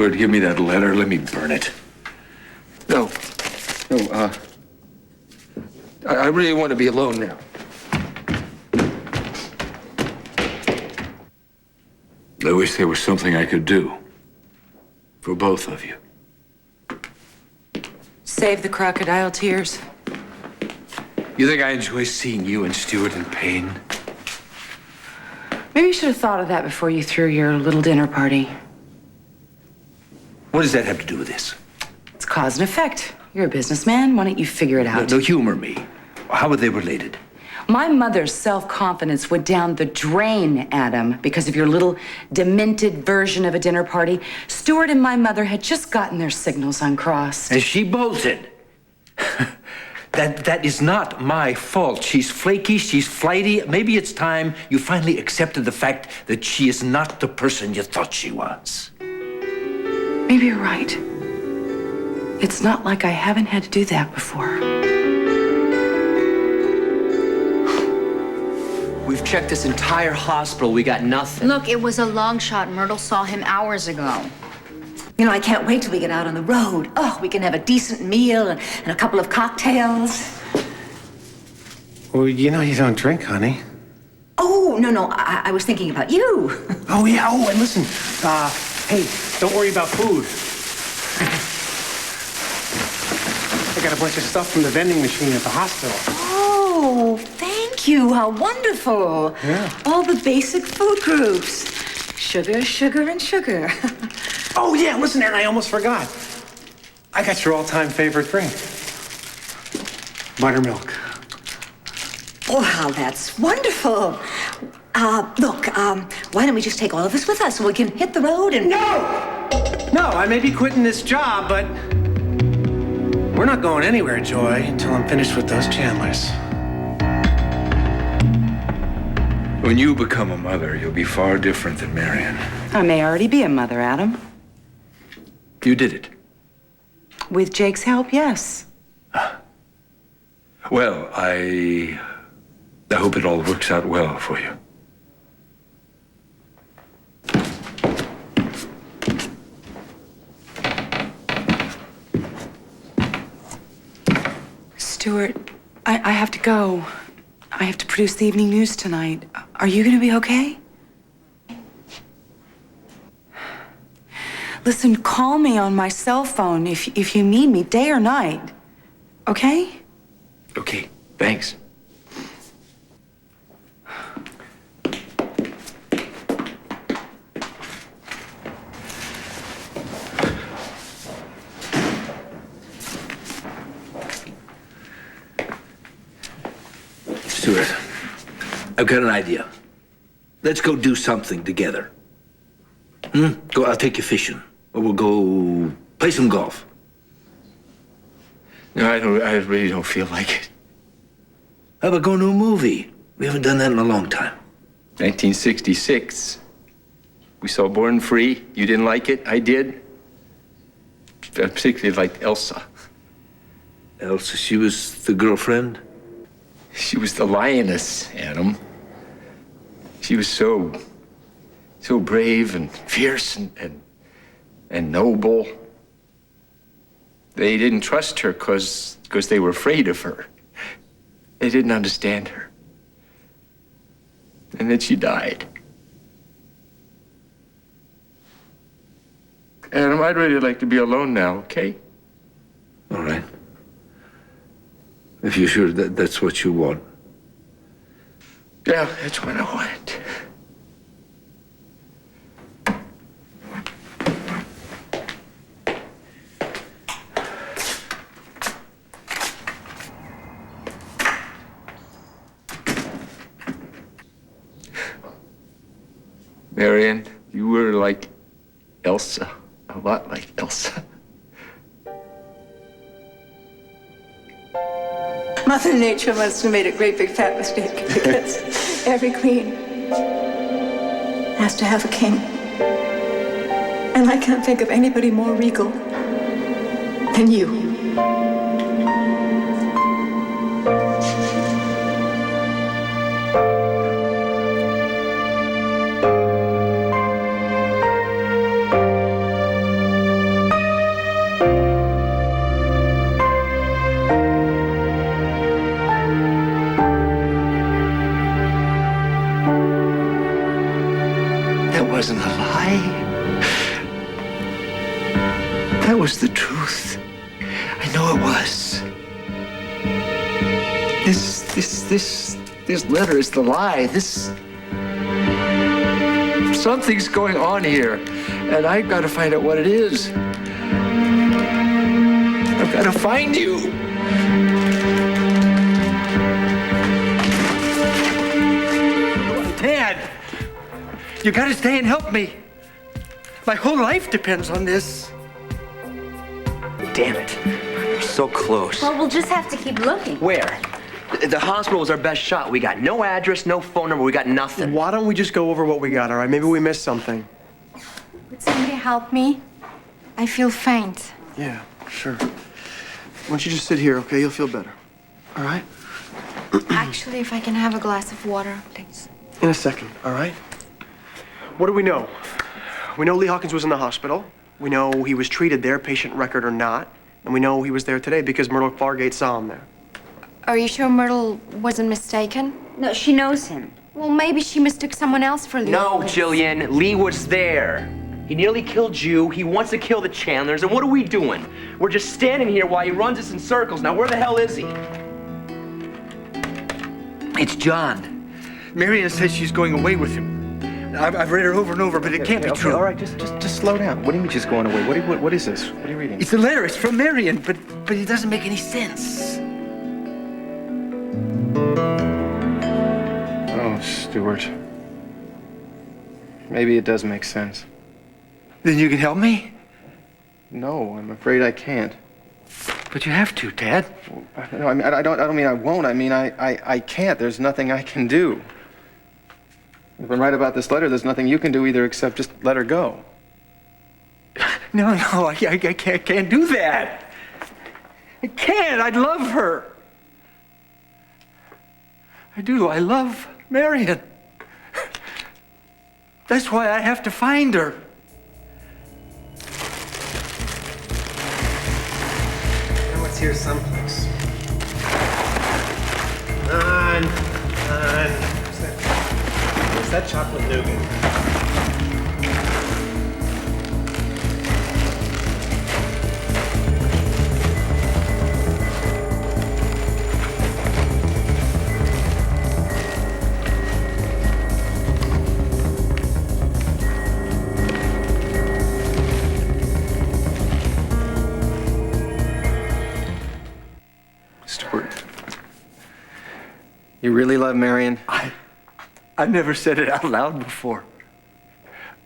Stuart, give me that letter. Let me burn it. No. No, I really want to be alone now. I wish there was something I could do for both of you. Save the crocodile tears. You think I enjoy seeing you and Stuart in pain? Maybe you should have thought of that before you threw your little dinner party. What does that have to do with this? It's cause and effect. You're a businessman. Why don't you figure it out? No, humor me. How are they related? My mother's self-confidence went down the drain, Adam, because of your little demented version of a dinner party. Stuart and my mother had just gotten their signals uncrossed. And she bolted. That is not my fault. She's flaky, she's flighty. Maybe it's time you finally accepted the fact that she is not the person you thought she was. Maybe you're right. It's not like I haven't had to do that before. We've checked this entire hospital. We got nothing. Look, it was a long shot. Myrtle saw him hours ago. You know, I can't wait till we get out on the road. Oh, we can have a decent meal and a couple of cocktails. Well, you know you don't drink, honey. Oh, no, I was thinking about you. Oh, yeah. Oh, and listen, hey, don't worry about food. I got a bunch of stuff from the vending machine at the hospital. Oh, thank you. How wonderful. Yeah. All the basic food groups. Sugar, sugar, and sugar. Oh, yeah, listen, and I almost forgot. I got your all-time favorite drink. Buttermilk. Oh, how that's wonderful. Look, why don't we just take all of this with us so we can hit the road and... No, I may be quitting this job, but we're not going anywhere, Joy, until I'm finished with those Chandlers. When you become a mother, you'll be far different than Marian. I may already be a mother, Adam. You did it. With Jake's help, yes. Well, I hope it all works out well for you. Stuart, I have to go. I have to produce the evening news tonight. Are you going to be okay? Listen, call me on my cell phone if you need me, day or night. Okay? Okay, thanks. Stuart, I've got an idea. Let's go do something together. Go, I'll take you fishing. Or we'll go play some golf. No, I really don't feel like it. How about going to a movie? We haven't done that in a long time. 1966. We saw Born Free. You didn't like it. I did. I particularly liked Elsa. Elsa, she was the girlfriend? She was the lioness, Adam. She was so brave and fierce and noble. They didn't trust her because they were afraid of her. They didn't understand her. And then she died. Adam, I'd really like to be alone now, okay? All right. If you're sure that's what you want. Yeah, that's what I want. Marian, you were like Elsa, a lot like Elsa. Mother Nature must have made a great big fat mistake because every queen has to have a king. And I can't think of anybody more regal than you. That was the truth. I know it was. This letter is the lie. Something's going on here, and I've got to find out what it is. I've got to find you. Dad, you got to stay and help me. My whole life depends on this. Damn it. We're so close. Well, we'll just have to keep looking. Where? The hospital was our best shot. We got no address, no phone number. We got nothing. Why don't we just go over what we got, all right? Maybe we missed something. Would somebody help me? I feel faint. Yeah, sure. Why don't you just sit here, okay? You'll feel better. All right? Actually, if I can have a glass of water, please. In a second, all right? What do we know? We know Lee Hawkins was in the hospital. We know he was treated there, patient record or not. And we know he was there today because Myrtle Fargate saw him there. Are you sure Myrtle wasn't mistaken? No, she knows him. Well, maybe she mistook someone else for Lee. No, Jillian. Lee was there. He nearly killed you. He wants to kill the Chandlers. And what are we doing? We're just standing here while he runs us in circles. Now, where the hell is he? It's John. Marian says she's going away with him. I've read her over and over, but it can't be true. All right, just slow down. What do you mean just going away? What is this? What are you reading? It's a letter. It's from Marian, but it doesn't make any sense. Oh, Stuart. Maybe it does make sense. Then you can help me? No, I'm afraid I can't. But you have to, Dad. No, I mean, I don't mean I won't. I mean, I can't. There's nothing I can do. If I'm right about this letter, there's nothing you can do either except just let her go. No, I can't do that. I can't. I love her. I do. I love Marian. That's why I have to find her. Now it's here someplace. On. What's that chocolate nougat? Stuart, you really love Marian? I've never said it out loud before.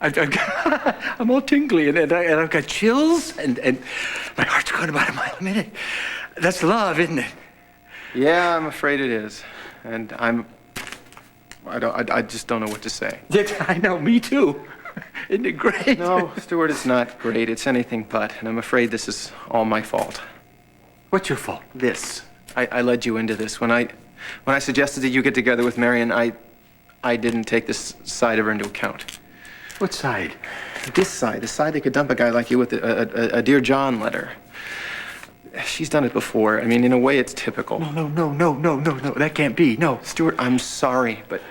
I'm all tingly, and I've got chills, and my heart's going about a mile a minute. That's love, isn't it? Yeah, I'm afraid it is. And I just don't know what to say. I know, me too. Isn't it great? No, Stuart, it's not great. It's anything but. And I'm afraid this is all my fault. What's your fault? This. I led you into this. When I suggested that you get together with Marian, I didn't take this side of her into account. What side? This side. The side that could dump a guy like you with a Dear John letter. She's done it before. I mean, in a way, it's typical. No. That can't be. No. Stuart, I'm sorry, but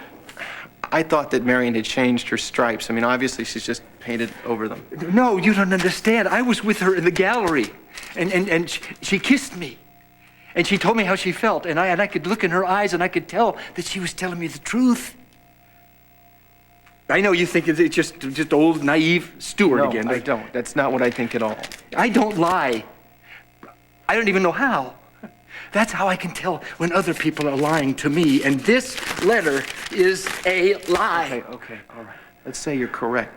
I thought that Marian had changed her stripes. I mean, obviously, she's just painted over them. No, you don't understand. I was with her in the gallery, and she kissed me. And she told me how she felt, and I could look in her eyes, and I could tell that she was telling me the truth. I know you think it's just old, naive Stuart again. No, I don't. That's not what I think at all. I don't lie. I don't even know how. That's how I can tell when other people are lying to me, and this letter is a lie. Okay, all right. Let's say you're correct.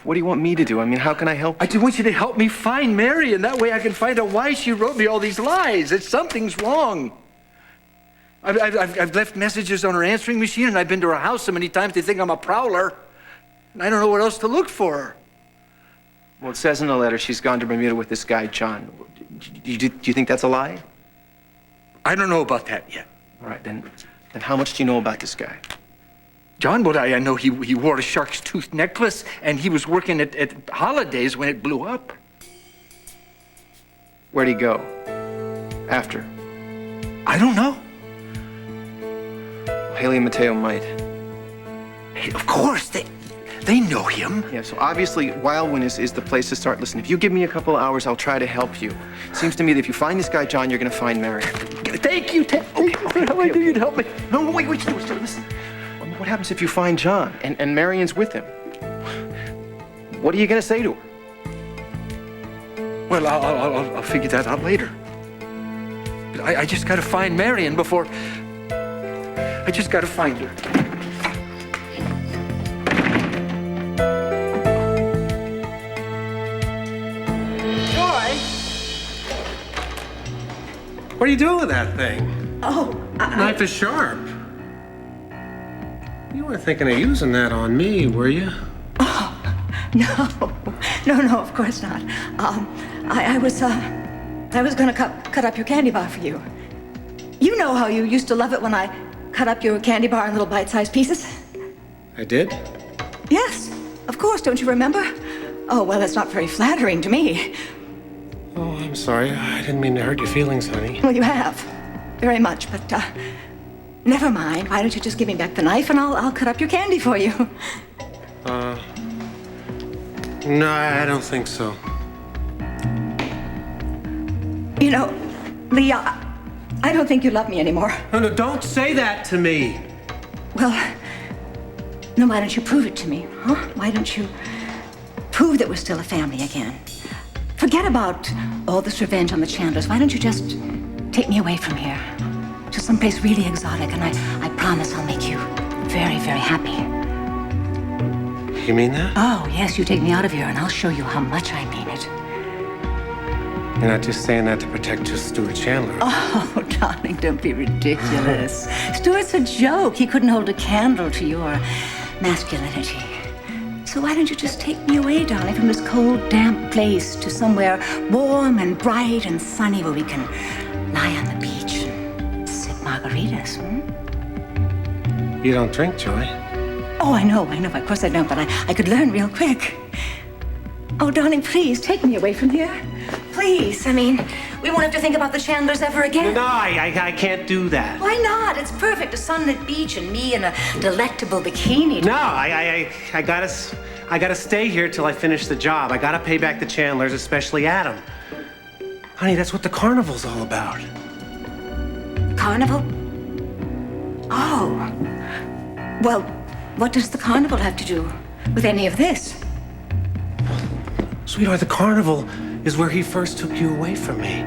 What do you want me to do? I mean, how can I help you? I just want you to help me find Marian. That way I can find out why she wrote me all these lies. That something's wrong. I've left messages on her answering machine, and I've been to her house so many times they think I'm a prowler. And I don't know what else to look for her. Well, it says in the letter she's gone to Bermuda with this guy, John. Do you think that's a lie? I don't know about that yet. All right, then how much do you know about this guy? John, what I know, he wore a shark's tooth necklace, and he was working at Holidays when it blew up. Where'd he go? After? I don't know. Haley and Mateo might. Hey, of course, They know him. Yeah, so obviously Wildwind is the place to start. Listen, if you give me a couple of hours, I'll try to help you. Seems to me that if you find this guy, John, you're gonna find Marian. Thank you, Ted. I knew you'd help me. No, wait, Stuart, listen. What happens if you find John and Marian's with him? What are you gonna say to her? Well, I'll figure that out later. But I just gotta find Marian before... I just gotta find her. Joy? What are you doing with that thing? Oh, Knife is sharp. You weren't thinking of using that on me, were you? No, of course not. I was gonna cut up your candy bar for you. You know how you used to love it when I cut up your candy bar in little bite-sized pieces? I did? Yes, of course, don't you remember? Oh, well, that's not very flattering to me. Oh, I'm sorry. I didn't mean to hurt your feelings, honey. Well, you have. Very much, but, never mind. Why don't you just give me back the knife and I'll cut up your candy for you. No, I don't think so. You know, Lee, I don't think you love me anymore. No, don't say that to me. Well, then why don't you prove it to me, huh? Why don't you prove that we're still a family again? Forget about all this revenge on the Chandlers. Why don't you just take me away from here to someplace really exotic, and I promise I'll make you very, very happy. You mean that? Oh, yes, you take me out of here, and I'll show you how much I mean it. You're not just saying that to protect just Stuart Chandler. Oh, darling, don't be ridiculous. Stuart's a joke. He couldn't hold a candle to your masculinity. So why don't you just take me away, darling, from this cold, damp place to somewhere warm and bright and sunny where we can lie on the beach and sip margaritas, You don't drink, Joy. Oh, I know. Of course I don't, but I could learn real quick. Oh, darling, please, take me away from here. Please. I mean, we won't have to think about the Chandlers ever again. No, I can't do that. Why not? It's perfect. A sunlit beach and me in a delectable bikini. No, I gotta stay here till I finish the job. I gotta pay back the Chandlers, especially Adam. Honey, that's what the carnival's all about. Carnival? Oh. Well, what does the carnival have to do with any of this? Sweetheart, the carnival is where he first took you away from me.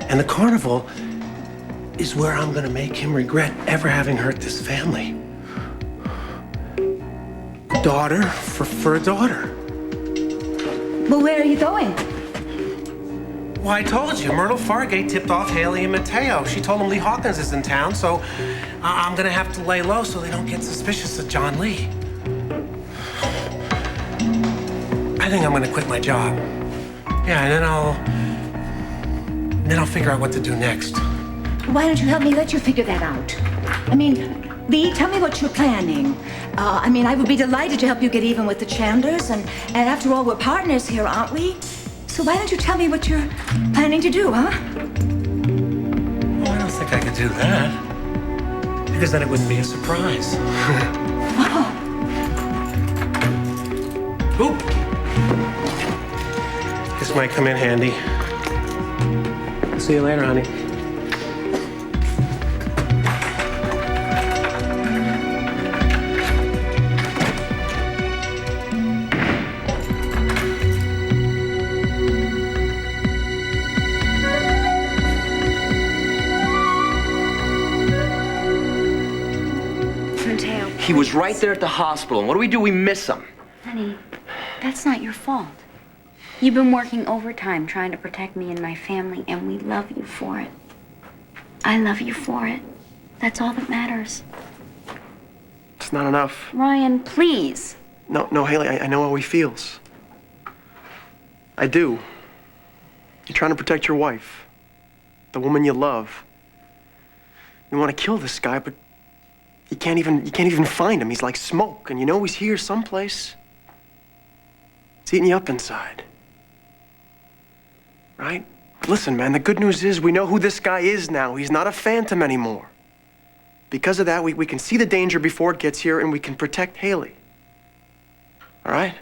And the carnival is where I'm gonna make him regret ever having hurt this family. Daughter for a daughter. Well, where are you going? Well, I told you, Myrtle Fargate tipped off Haley and Mateo. She told them Lee Hawkins is in town, so I'm gonna have to lay low so they don't get suspicious of John Lee. I think I'm gonna quit my job. Yeah, and then I'll figure out what to do next. Why don't you help me let you figure that out? I mean, Lee, tell me what you're planning. I would be delighted to help you get even with the Chandlers, and after all, we're partners here, aren't we? So why don't you tell me what you're planning to do, huh? Well, I don't think I could do that. Because then it wouldn't be a surprise. Oh. Oop! This might come in handy. See you later, honey. He was right there at the hospital, and what do? We miss him. Honey, that's not your fault. You've been working overtime trying to protect me and my family, and we love you for it. I love you for it. That's all that matters. It's not enough. Ryan, please. No, Haley, I know how he feels. I do. You're trying to protect your wife, the woman you love. You want to kill this guy, but you can't even find him. He's like smoke, and you know he's here someplace. It's eating you up inside. Right? Listen, man, the good news is we know who this guy is now. He's not a phantom anymore. Because of that, we can see the danger before it gets here, and we can protect Haley. All right?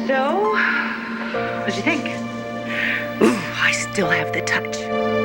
So, what'd you think? Ooh, I still have the touch.